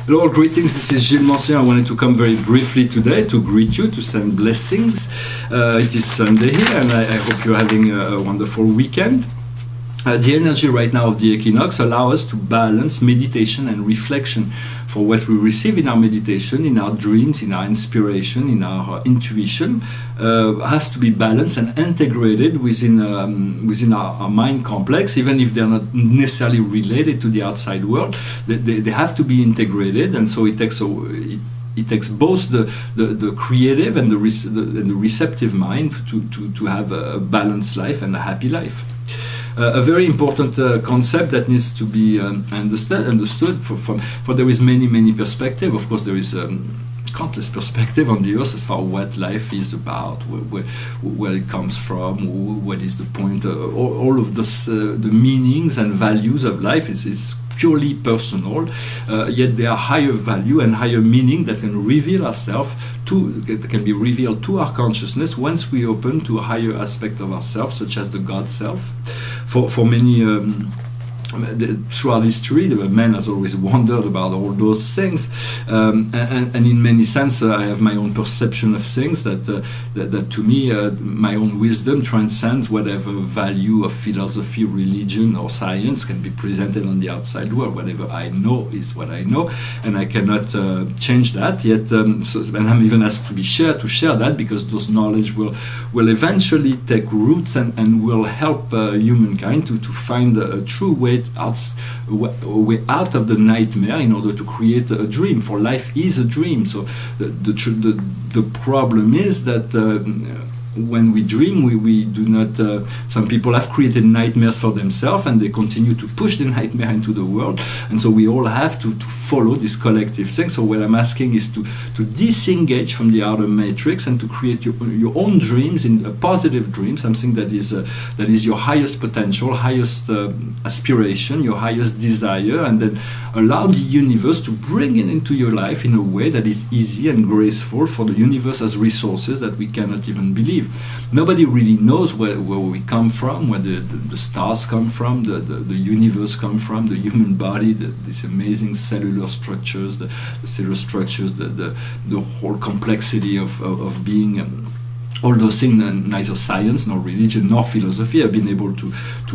Hello, greetings. This is Gilles Mancier. I wanted to come very briefly today to greet you, to send blessings. It is Sunday here, and I hope you're having a wonderful weekend. The energy right now of the equinox allows us to balance meditation and reflection for what we receive in our meditation, in our dreams, in our inspiration, in our intuition, has to be balanced and integrated within our mind complex, even if they're not necessarily related to the outside world. They have to be integrated, and so it takes both the creative and the receptive mind to have a balanced life and a happy life. A very important concept that needs to be understood, for there is many perspectives. Of course, there is countless perspective on the earth as far as what life is about, where it comes from, what is the point. All of those the meanings and values of life is purely personal, yet they are higher value and higher meaning that can reveal ourselves that can be revealed to our consciousness once we open to a higher aspect of ourselves, such as the God self. For many throughout history, man has always wondered about all those things, and in many sense, I have my own perception of things that to me, my own wisdom transcends whatever value of philosophy, religion, or science can be presented on the outside world. Whatever I know is what I know, and I cannot change that. Yet, and I'm even asked to share that, because those knowledge will eventually take roots and will help humankind to find a true way out of the nightmare in order to create a dream. For life is a dream. So the problem is that when we dream, we do not. Some people have created nightmares for themselves, and they continue to push the nightmare into the world. And so we all have to follow this collective thing. So what I'm asking is to disengage from the outer matrix and to create your own dreams, in a positive dream, something that is your highest potential, highest aspiration, your highest desire, and then allow the universe to bring it into your life in a way that is easy and graceful. For the universe has resources that we cannot even believe. Nobody really knows where we come from, where the stars come from, the universe come from, the human body, these amazing cellular structures, the cellular structures, the whole complexity of being. All those things, neither science nor religion nor philosophy have been able to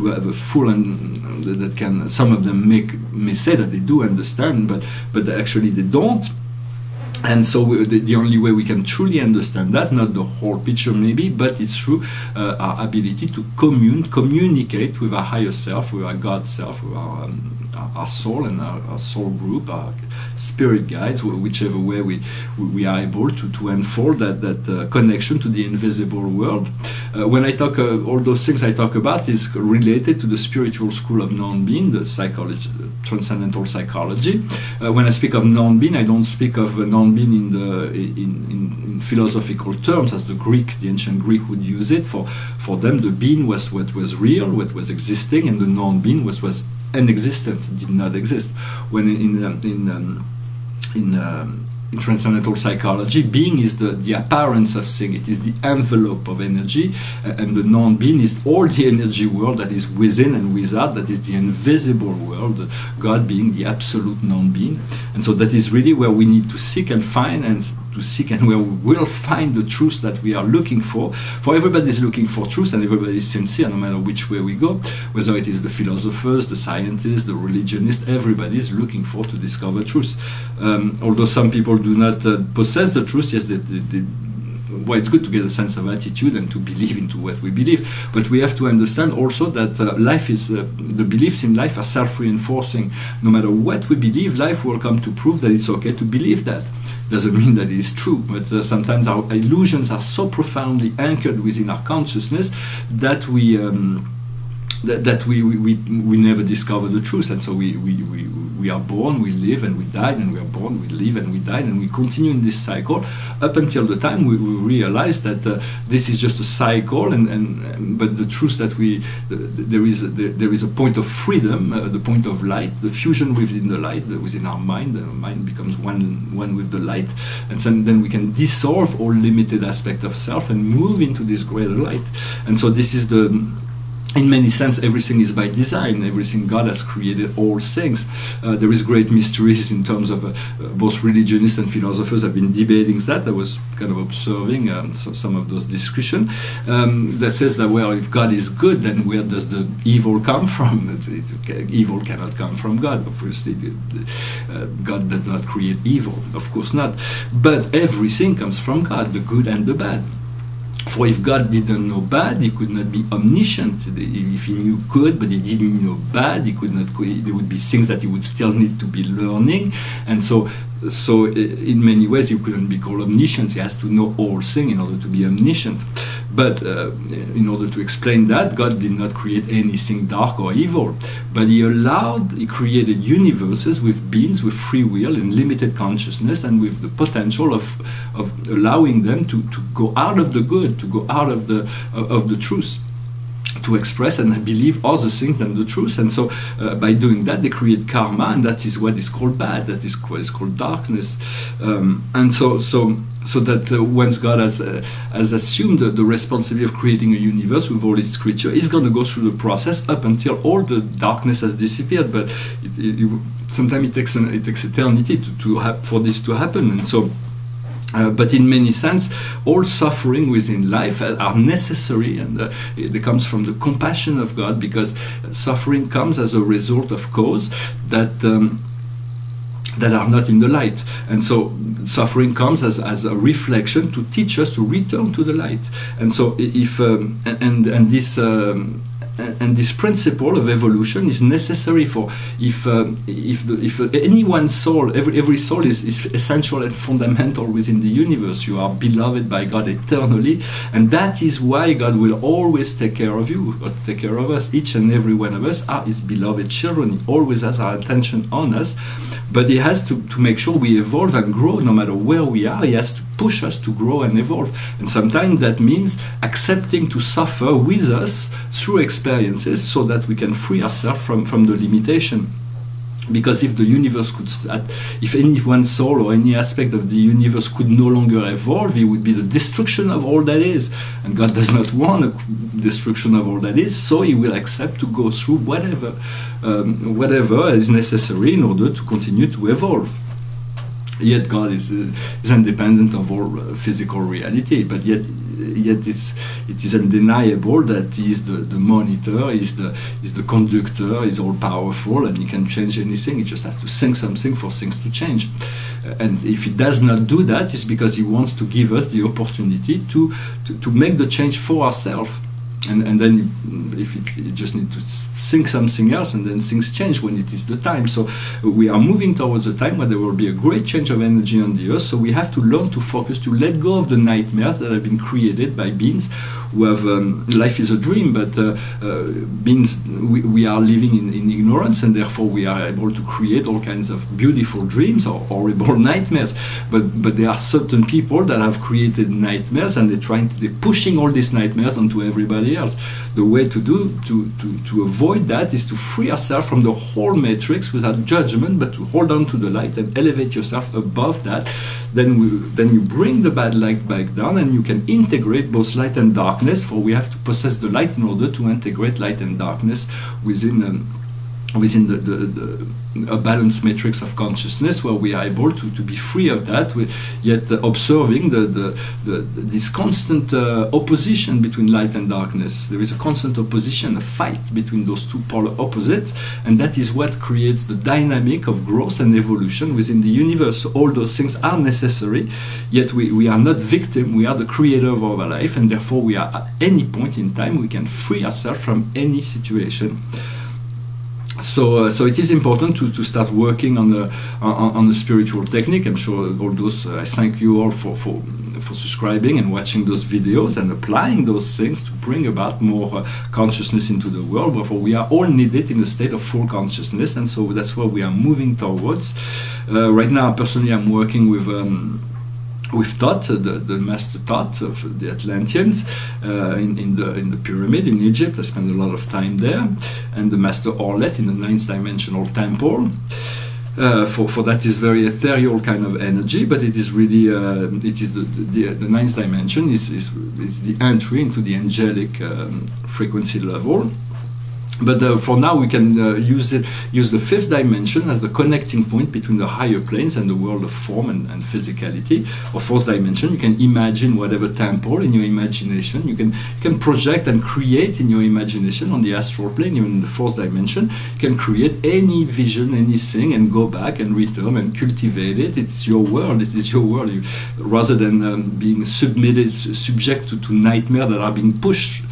have a full, and that can, some of them may say that they do understand, but actually they don't. And so the only way we can truly understand that, not the whole picture maybe, but it's through our ability to communicate with our higher self, with our God self, with our soul and our soul group, our spirit guides, whichever way we are able to unfold that connection to the invisible world. When I talk, all those things I talk about is related to the spiritual school of non-being, the psychology, Transcendental Psychology. When I speak of non-being, I don't speak of non-being in philosophical terms, as the ancient Greek would use it. For them, the being was what was real, what was existing, and the non-being was inexistent, did not exist. When in Transcendental Psychology, being is the appearance of thing. It is the envelope of energy, and the non-being is all the energy world that is within and without, that is the invisible world, God being the absolute non-being. And so that is really where we need to seek and find, and where we will find the truth that we are looking for. For everybody is looking for truth, and everybody is sincere, no matter which way we go, whether it is the philosophers, the scientists, the religionists, everybody is looking for to discover truth. Although some people do not possess the truth, yes, well, it's good to get a sense of attitude and to believe into what we believe, but we have to understand also that life is, the beliefs in life are self-reinforcing. No matter what we believe, life will come to prove that it's okay to believe that. Doesn't mean that it is true, but sometimes our illusions are so profoundly anchored within our consciousness that we never discover the truth. And so we are born, we live, and we die, and we are born, we live, and we die, and we continue in this cycle up until the time we realize that this is just a cycle, but the truth that there is a point of freedom, the point of light, the fusion within the light, within our mind. The mind becomes one with the light, and then we can dissolve all limited aspect of self and move into this greater light. And so this is in many sense, everything is by design. Everything, God has created all things. There is great mysteries in terms of both religionists and philosophers have been debating that. I was kind of observing some of those discussions that says that, well, if God is good, then where does the evil come from? Evil cannot come from God. Obviously, God did not create evil. Of course not. But everything comes from God, the good and the bad. For if God didn't know bad, he could not be omniscient. If he knew good, but he didn't know bad, he could not. There would be things that he would still need to be learning, and so in many ways he couldn't be called omniscient. He has to know all things in order to be omniscient. But in order to explain that, God did not create anything dark or evil, but he created universes with beings with free will and limited consciousness, and with the potential of allowing them to go out of the good, to go out of the truth, to express and believe other things than the truth. And so by doing that, they create karma, and that is what is called bad, that is what is called darkness. And so that once God has assumed the responsibility of creating a universe with all its creatures, he's going to go through the process up until all the darkness has disappeared. But sometimes it takes eternity for this to happen. And so but in many sense, all suffering within life are necessary, and it comes from the compassion of God, because suffering comes as a result of cause that are not in the light. And so suffering comes as a reflection to teach us to return to the light. And so if this principle of evolution is necessary for if anyone's soul, every soul is essential and fundamental within the universe. You are beloved by God eternally, and that is why God will always take care of you, or take care of us. Each and every one of us are his beloved children. He always has our attention on us, but he has to make sure we evolve and grow no matter where we are. He has to push us to grow and evolve, and sometimes that means accepting to suffer with us through experiences so that we can free ourselves from the limitation. Because if the universe if any one soul or any aspect of the universe could no longer evolve, it would be the destruction of all that is. And God does not want a destruction of all that is, so he will accept to go through whatever is necessary in order to continue to evolve. Yet God is independent of all physical reality, but yet it is undeniable that he is the monitor, he is the conductor, he is all powerful, and he can change anything. He just has to think something for things to change. And if he does not do that, it's because he wants to give us the opportunity to make the change for ourselves. And then if you just need to think something else, and then things change when it is the time. So we are moving towards a time where there will be a great change of energy on the earth. So we have to learn to focus, to let go of the nightmares that have been created by beings who have life is a dream, but beings we are living in ignorance, and therefore we are able to create all kinds of beautiful dreams or horrible nightmares. But there are certain people that have created nightmares, and they're pushing all these nightmares onto everybody else. The way to avoid that is to free ourselves from the whole matrix without judgment, but to hold on to the light and elevate yourself above that. Then you bring the bad light back down, and you can integrate both light and darkness, for we have to possess the light in order to integrate light and darkness within a balanced matrix of consciousness, where we are able to be free of that, yet observing this constant opposition between light and darkness. There is a constant opposition, a fight between those two polar opposites, and that is what creates the dynamic of growth and evolution within the universe. So all those things are necessary, yet we are not victim, we are the creator of our life, and therefore we are, at any point in time, we can free ourselves from any situation. So it is important to start working on the spiritual technique. I'm sure all those, I thank you all for subscribing and watching those videos and applying those things to bring about more consciousness into the world. Therefore, we are all needed in a state of full consciousness, and so that's where we are moving towards. Right now, personally, I'm working with Thoth, the master Thoth of the Atlanteans, in the pyramid in Egypt. I spent a lot of time there, and the master Orlet in the 9th dimensional temple. For that is very ethereal kind of energy, but it is really it is the 9th dimension is the entry into the angelic frequency level. But for now, we can use the fifth dimension as the connecting point between the higher planes and the world of form and physicality. Or fourth dimension, you can imagine whatever temple in your imagination. You can project and create in your imagination on the astral plane, even in the fourth dimension. You can create any vision, anything, and go back and return and cultivate it. It's your world. It is your world. Rather than being subject to nightmares that are being pushed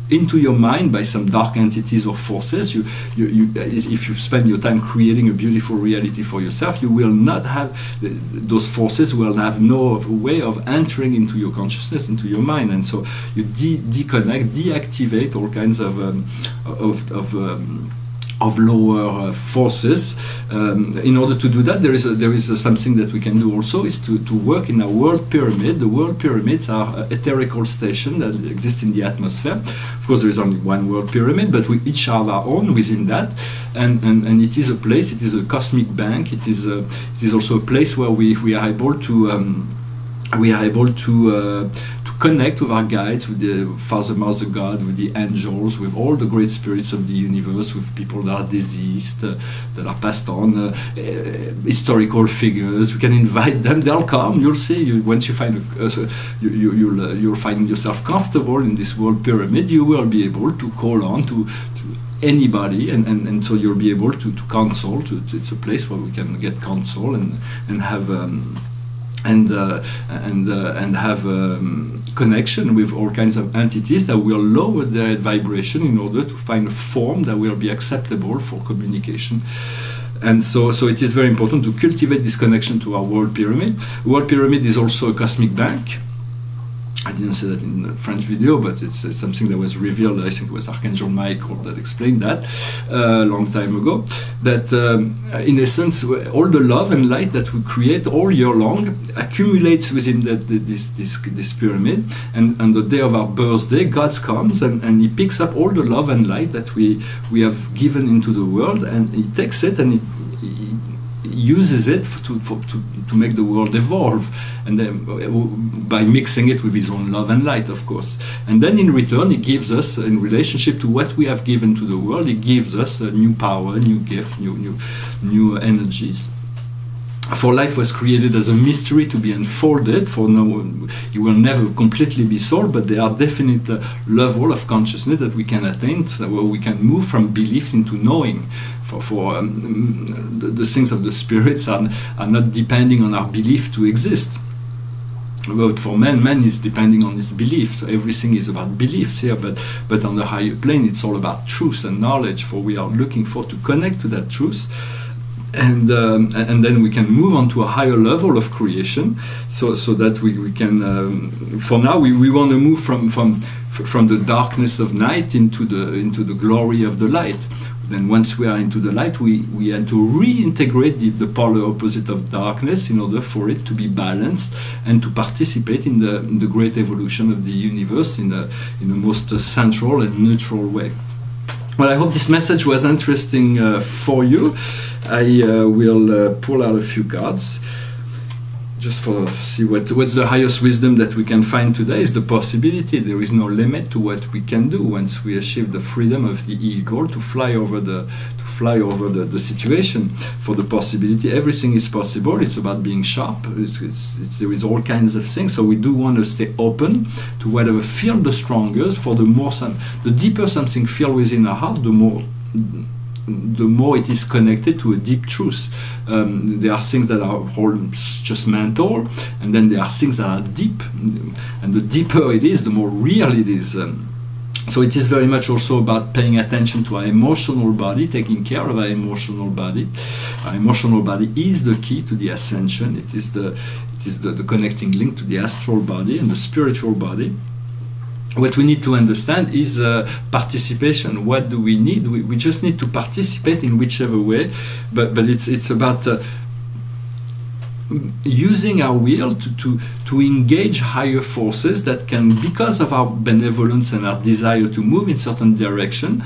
into your mind by some dark entities or forces, if you spend your time creating a beautiful reality for yourself, you will not have, those forces will have no way of entering into your consciousness, into your mind, and so you disconnect, deactivate all kinds of lower forces. In order to do that, there is something that we can do also, is to work in a world pyramid. The world pyramids are etherical stations that exist in the atmosphere. Of course, there is only one world pyramid, but we each have our own within that, and it is a place. It is a cosmic bank. It is also a place where we are able to connect with our guides, with the Father, Mother, God, with the angels, with all the great spirits of the universe, with people that are deceased, that are passed on, historical figures. We can invite them; they'll come. You'll see. Once you find you'll find yourself comfortable in this world pyramid, you will be able to call on to anybody, and so you'll be able to console. It's a place where we can get counsel and have. And have connection with all kinds of entities that will lower their vibration in order to find a form that will be acceptable for communication. And so it is very important to cultivate this connection to our world pyramid. World pyramid is also a cosmic bank. I didn't say that in the French video, but it's something that was revealed. I think it was Archangel Michael that explained that a long time ago. That in essence, all the love and light that we create all year long accumulates within this pyramid. And on the day of our birthday, God comes and He picks up all the love and light that we have given into the world, and He takes it and He uses it to make the world evolve, and then by mixing it with His own love and light, of course. And then in return, He gives us, in relationship to what we have given to the world, He gives us a new power, new gift, new energies. For life was created as a mystery to be unfolded. For no one, you will never completely be solved, but there are definite level of consciousness that we can attain, so where we can move from beliefs into knowing. The things of the spirits are not depending on our belief to exist. But for man is depending on his belief. So everything is about beliefs here, but on the higher plane, it's all about truth and knowledge. For we are looking for to connect to that truth. And then we can move on to a higher level of creation, so that we can. For now, we want to move from the darkness of night into the glory of the light. Then once we are into the light, we have to reintegrate the polar opposite of darkness in order for it to be balanced and to participate in the great evolution of the universe in the most central and neutral way. Well, I hope this message was interesting for you. I will pull out a few cards just for see what's the highest wisdom that we can find today. Is the possibility. There is no limit to what we can do once we achieve the freedom of the ego to fly over the situation. For the possibility, everything is possible. It's about being sharp. There is all kinds of things. So we do want to stay open to whatever feel the strongest. For the deeper something feel within our heart, the more it is connected to a deep truth. There are things that are just mental, and then there are things that are deep. And the deeper it is, the more real it is. So it is very much also about paying attention to our emotional body, taking care of our emotional body. Our emotional body is the key to the ascension. It is the connecting link to the astral body and the spiritual body. What we need to understand is participation. What do we need? We just need to participate in whichever way, but it's about using our will to engage higher forces that can, because of our benevolence and our desire to move in certain direction,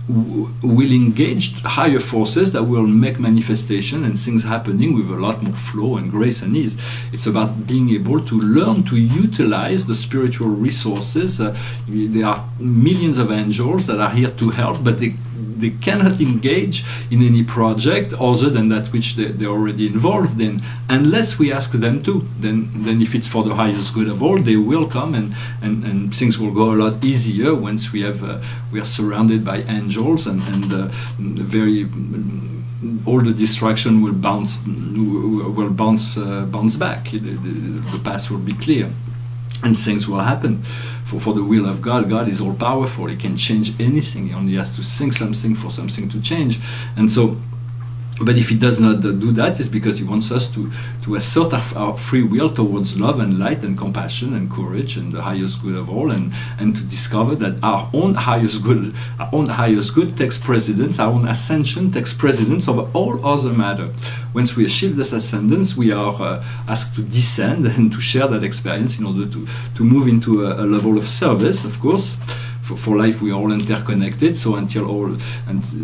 will engage higher forces that will make manifestation and things happening with a lot more flow and grace and ease. It's about being able to learn to utilize the spiritual resources. There are millions of angels that are here to help, but they cannot engage in any project other than that which they're already involved in, unless we ask them to. Then if it's for the highest good of all, they will come, and things will go a lot easier once we are surrounded by angels, and very all the distraction will bounce back. The path will be clear, and things will happen. For the will of God, God is all powerful. He can change anything. He only has to think something for something to change. And so, but if he does not do that, it's because he wants us to assert our free will towards love and light and compassion and courage and the highest good of all, and to discover that our own highest good takes precedence, our own ascension takes precedence over all other matter. Once we achieve this ascendance, we are asked to descend and to share that experience in order to move into a level of service, of course. For life, we are all interconnected. So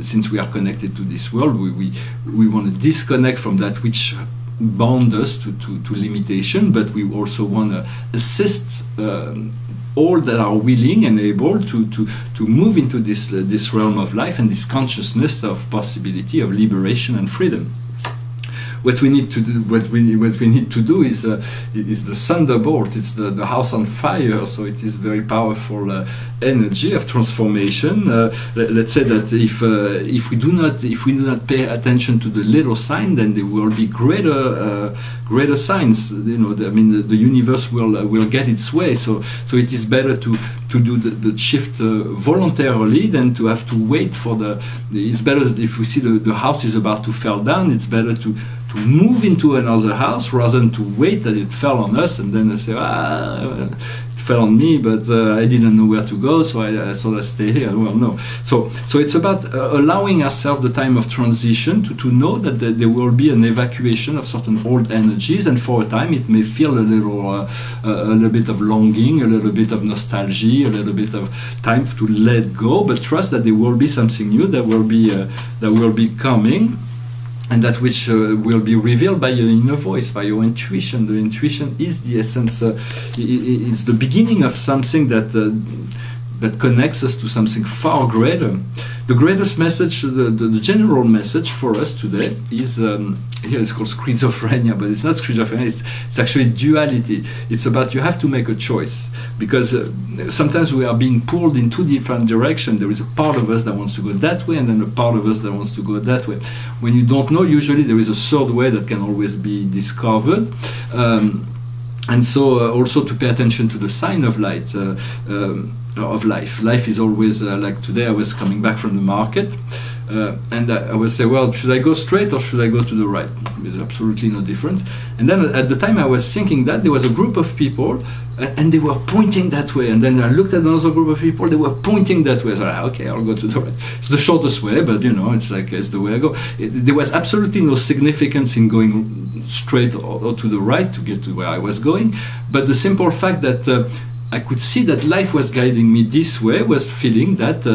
since we are connected to this world, we want to disconnect from that which bound us to limitation, but we also want to assist all that are willing and able to move into this realm of life and this consciousness of possibility of liberation and freedom. What we need to do is the thunderbolt. It's the house on fire. So it is very powerful energy of transformation. Let's say that if we do not pay attention to the little sign, then there will be greater signs. The universe will get its way. So it is better to do the shift voluntarily than to have to wait for it's better if we see the house is about to fall down. It's better to move into another house rather than to wait that it fell on us and then say, it fell on me, but I didn't know where to go, so I thought I'd stay here. Well, no. So it's about allowing ourselves the time of transition to know that there will be an evacuation of certain old energies, and for a time it may feel a little bit of longing, a little bit of nostalgia, a little bit of time to let go, but trust that there will be something new that will be coming. And that which will be revealed by your inner voice, by your intuition. The intuition is the essence. It's the beginning of something that connects us to something far greater. The greatest message, the general message for us today is, here it's called schizophrenia, but it's not schizophrenia, it's actually duality. It's about you have to make a choice. Because sometimes we are being pulled in two different directions. There is a part of us that wants to go that way, and then a part of us that wants to go that way. When you don't know, usually there is a third way that can always be discovered. And so also to pay attention to the sign of light, of life. Life is always, like today I was coming back from the market, and I would say, well, should I go straight or should I go to the right? There's absolutely no difference. And then at the time I was thinking that, there was a group of people and they were pointing that way, and then I looked at another group of people, they were pointing that way. So okay, I'll go to the right. It's the shortest way, but it's like it's the way I go. There was absolutely no significance in going straight or to the right to get to where I was going, but the simple fact that I could see that life was guiding me this way, was feeling that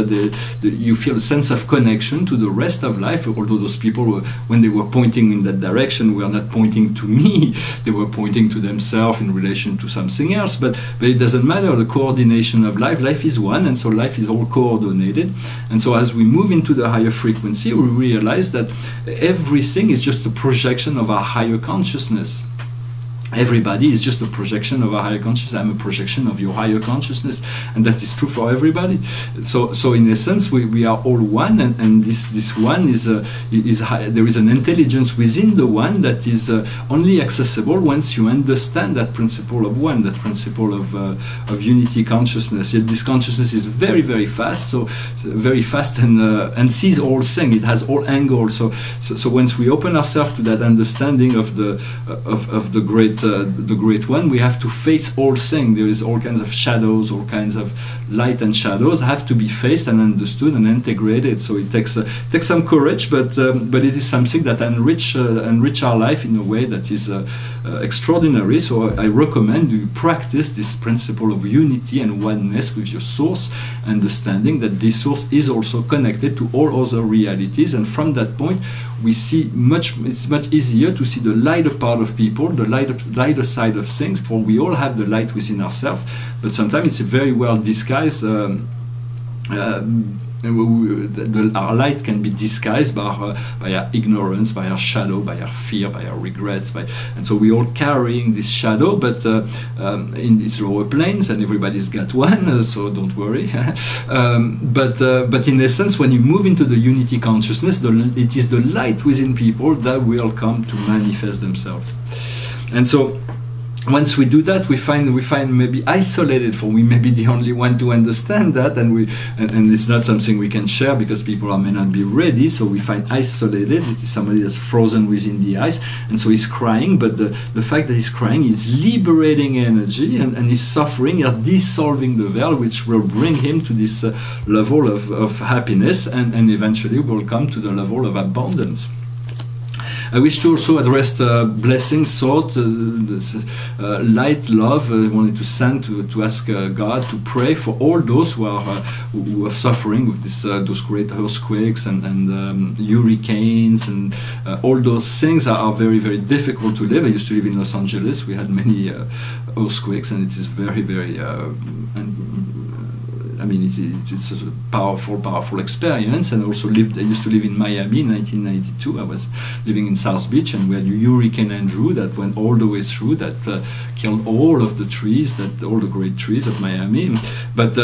you feel a sense of connection to the rest of life, although those people, when they were pointing in that direction, were not pointing to me, they were pointing to themselves in relation to something else, but it doesn't matter, the coordination of life is one, and so life is all coordinated, and so as we move into the higher frequency, we realize that everything is just a projection of our higher consciousness. Everybody is just a projection of a higher consciousness. I'm a projection of your higher consciousness, and that is true for everybody. So in essence, we are all one, and this one is high. There is an intelligence within the one that is only accessible once you understand that principle of one, that principle of unity consciousness. Yet this consciousness is very, very fast, and sees all things. It has all angles. So once we open ourselves to that understanding of the great the Great One, we have to face all things. There is all kinds of shadows, all kinds of light and shadows have to be faced and understood and integrated. So it takes some courage, but it is something that enrich our life in a way that is extraordinary. So I recommend you practice this principle of unity and oneness with your source, understanding that this source is also connected to all other realities, and from that point we see it's much easier to see the lighter part of people, the lighter side of things, for we all have the light within ourselves, but sometimes it's very well disguised. Our light can be disguised by our ignorance, by our shadow, by our fear, by our regrets, and so we're all carrying this shadow, but in its lower planes, and everybody's got one, so don't worry. But in essence, when you move into the unity consciousness, it is the light within people that will come to manifest themselves. And so once we do that, we find maybe isolated, for we may be the only one to understand that, and it's not something we can share because people may not be ready. So we find isolated. It is somebody that's frozen within the ice, and so he's crying. But the fact that he's crying is liberating energy, and he's suffering. You're dissolving the veil, which will bring him to this level of happiness, and eventually will come to the level of abundance. I wish to also address blessing, thought, light, love. I wanted to send to ask God to pray for all those who are suffering with those great earthquakes and hurricanes, and all those things are very, very difficult to live. I used to live in Los Angeles. We had many earthquakes, and it is very, very I mean, it's a powerful experience. And also I used to live in Miami in 1992. I was living in South Beach, and we had Hurricane Andrew that went all the way through, that killed all of the trees, all the great trees of Miami. But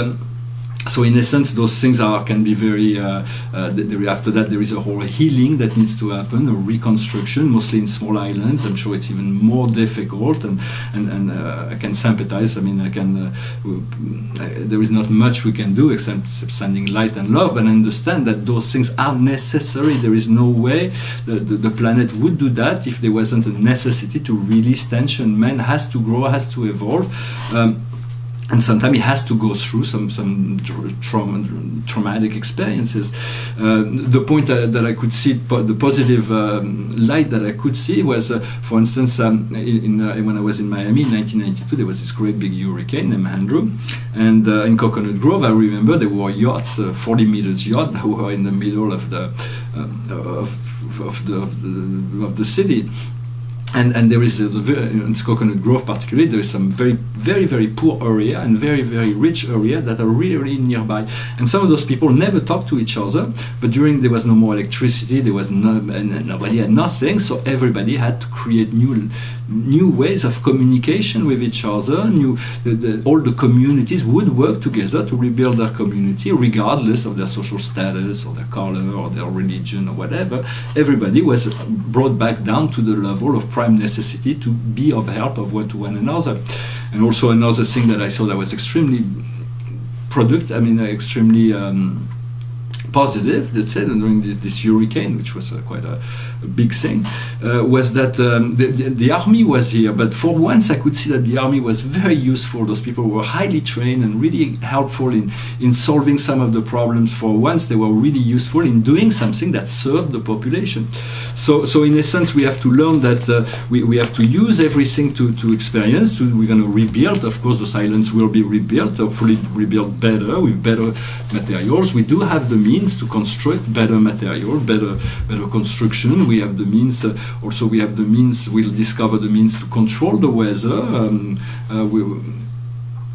so in essence, those things can be very. After that, there is a whole healing that needs to happen, a reconstruction, mostly in small islands. I'm sure it's even more difficult, and I can sympathize. I mean, there is not much we can do except sending light and love, but I understand that those things are necessary. There is no way the planet would do that if there wasn't a necessity to release tension. Man has to grow, has to evolve. And sometimes he has to go through some traumatic experiences. The point that I could see, the positive light that I could see was, for instance, when I was in Miami in 1992, there was this great big hurricane named Andrew, and in Coconut Grove, I remember there were yachts, 40 meters yachts, that were in the middle of the city. And there is in Coconut Grove particularly, there is some very, very, very poor area and very, very rich area that are really nearby. And some of those people never talked to each other, but there was no more electricity, there was nobody had nothing, so everybody had to create new ways of communication with each other. All the communities would work together to rebuild their community, regardless of their social status or their color or their religion or whatever. Everybody was brought back down to the level of prime necessity to be of help to one another. And also another thing that I saw that was extremely extremely positive, let's say, during this hurricane, which was quite a big thing, was that the army was here. But for once, I could see that the army was very useful. Those people were highly trained and really helpful in solving some of the problems. For once, they were really useful in doing something that served the population. So in essence, we have to learn that we have to use everything to experience. We're going to rebuild. Of course, those islands will be rebuilt, hopefully rebuilt better, with better materials. We do have the means to construct better material, better construction. We have the means, we'll discover the means to control the weather.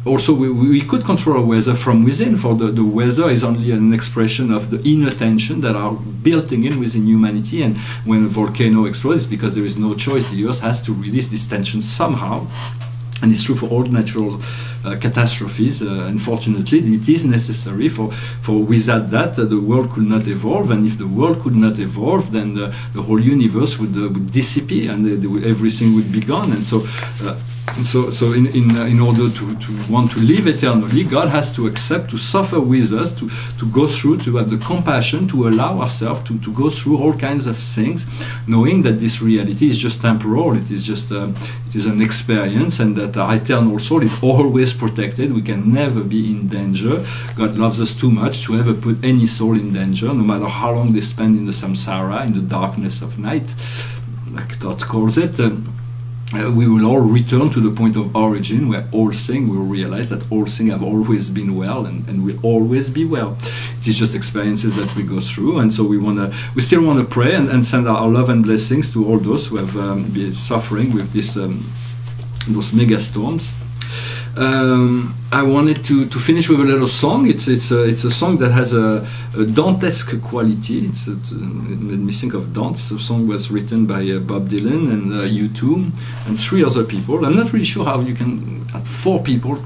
We could control our weather from within, for the weather is only an expression of the inner tension that are built in within humanity, and when a volcano explodes, it's because there is no choice. The earth has to release this tension somehow. And it's true for all natural catastrophes. Unfortunately, it is necessary for without that the world could not evolve, and if the world could not evolve, then the whole universe would disappear, and everything would be gone. And so So in order to want to live eternally, God has to accept, to suffer with us, to go through, to have the compassion, to allow ourselves to go through all kinds of things, knowing that this reality is just temporal, it is just it is an experience, and that our eternal soul is always protected. We can never be in danger. God loves us too much to ever put any soul in danger, no matter how long they spend in the samsara, in the darkness of night, like Todd calls it. We will all return to the point of origin where all things, we will realize that all things have always been well and will always be well. It is just experiences that we go through, and so we still want to pray and send our love and blessings to all those who have been suffering with those mega storms. I wanted to finish with a little song. It's a song that has a Dantesque quality. It made me think of Dante. The song was written by Bob Dylan and U2 and 3 other people. I'm not really sure how you can, 5 people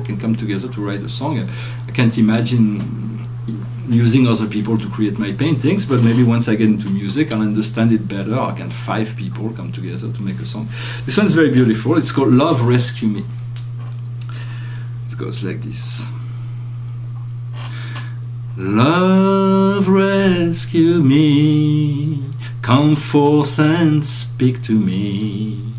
can come together to write a song. I can't imagine using other people to create my paintings, but maybe once I get into music I'll understand it better. I can 5 people come together to make a song. This one is very beautiful. It's called Love Rescue Me. Goes like this. Love rescue me, come forth and speak to me,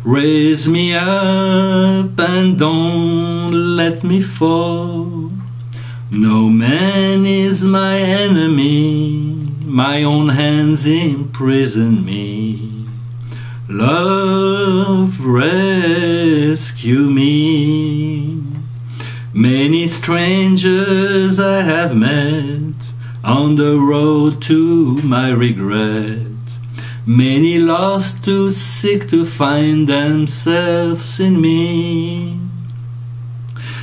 raise me up and don't let me fall. No man is my enemy, my own hands imprison me. Love rescue me. Many strangers I have met on the road to my regret. Many lost to seek to find themselves in me.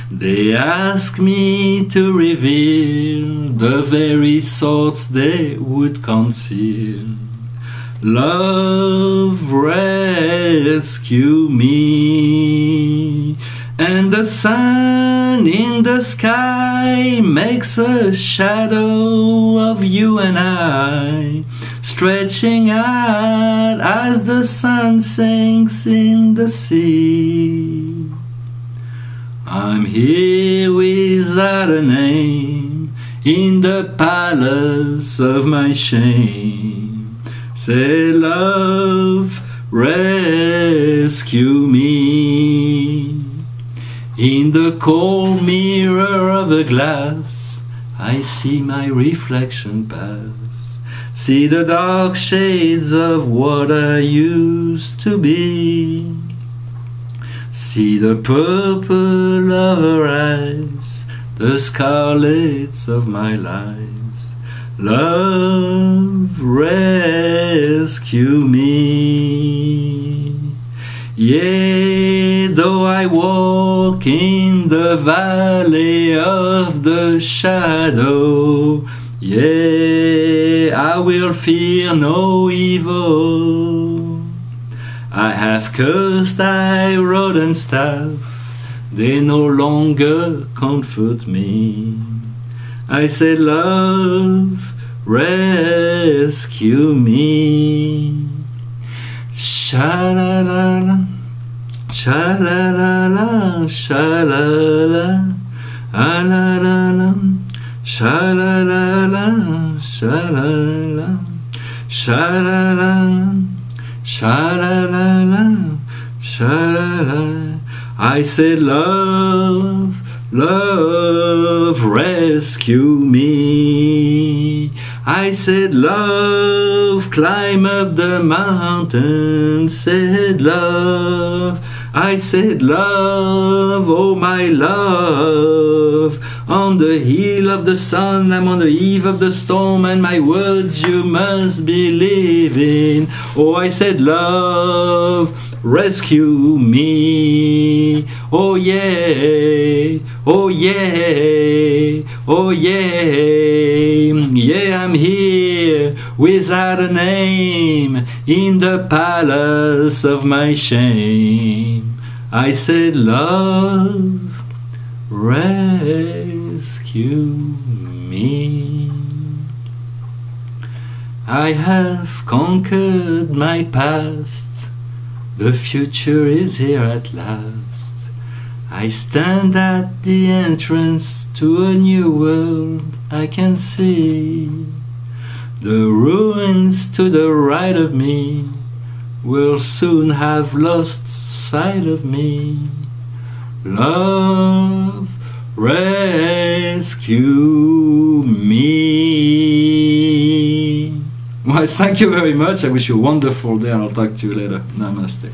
They ask me to reveal the very thoughts they would conceal. Love rescue me. And the sun in the sky makes a shadow of you and I, stretching out as the sun sinks in the sea. I'm here without a name in the palace of my shame. Say, love, rescue me. In the cold mirror of a glass, I see my reflection pass. See the dark shades of what I used to be. See the purple of her eyes, the scarlets of my lies. Love, rescue me. Yea, though I walk in the valley of the shadow, yea, I will fear no evil. I have cursed thy rod and staff, they no longer comfort me. I said, love, rescue me. Sha-la-la-la, sha-la-la-la, sha-la-la, ah-la-la-la, sha-la-la-la, sha-la-la, sha-la-la, sha-la-la-la, sha-la-la. I said, love, love, rescue me. I said, love, climb up the mountain. Said, love, I said, love, oh my love. On the hill of the sun, I'm on the eve of the storm, and my words you must believe in. Oh, I said, love, rescue me. Oh yeah, oh yeah, oh yeah. Yeah, I'm here without a name in the palace of my shame. I said, love, rescue me. I have conquered my past, The future is here at last. I stand at the entrance to a new world I can see. The ruins to the right of me will soon have lost sight of me. Love, rescue me. Well, thank you very much. I wish you a wonderful day, and I'll talk to you later. Namaste.